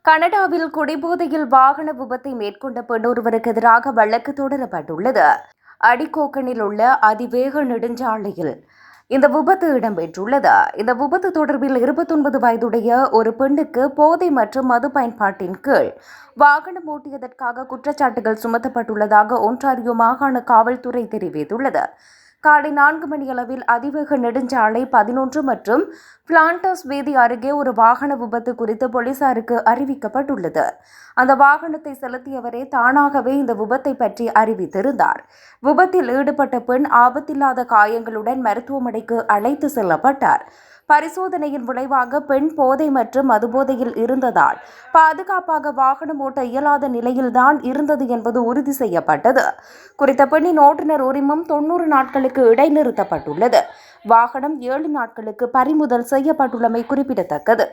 கனடாவில் குடிபோதையில் வாகன விபத்தை மேற்கொண்ட பெண் ஒருவருக்கு எதிராக வழக்கு தொடரப்பட்டுள்ளது. அடிக்கோக்கனில் உள்ள அதிவேக நெடுஞ்சாலையில் இந்த விபத்து இடம்பெற்றுள்ளது. இந்த விபத்து தொடர்பில் 29 வயதுடைய ஒரு பெண்ணுக்கு போதை மற்றும் மது பயன்பாட்டின் கீழ் வாகனம் ஓட்டியதற்காக குற்றச்சாட்டுகள் சுமத்தப்பட்டுள்ளதாக ஒன்டாரியோ மாகாண காவல்துறை தெரிவித்துள்ளது. காலை 4 மணியளவில் அதிவேக நெடுஞ்சாலை 11 மற்றும் பிளாண்டர்ஸ் வீதி அருகே ஒரு வாகன விபத்து குறித்து போலீசாருக்கு அறிவிக்கப்பட்டுள்ளது. அந்த வாகனத்தை செலுத்தியவரே தானாகவே இந்த விபத்தை பற்றி அறிவித்திருந்தார். விபத்தில் ஈடுபட்ட பெண் ஆபத்தில்லாத காயங்களுடன் மருத்துவமனைக்கு அழைத்து செல்லப்பட்டார். பரிசோதனையின் விளைவாக பெண் போதை மற்றும் மதுபோதையில் இருந்ததால் பாதுகாப்பாக வாகனம் ஓட்ட இயலாத நிலையில்தான் இருந்தது என்பது உறுதி செய்யப்பட்டது. குறித்த பெண்ணின் ஓட்டுநர் உரிமம் 90 நாட்களுக்கு இடைநிறுத்தப்பட்டுள்ளது. வாகனம் 7 நாட்களுக்கு பறிமுதல் செய்யப்பட்டுள்ளமை குறிப்பிடத்தக்கது.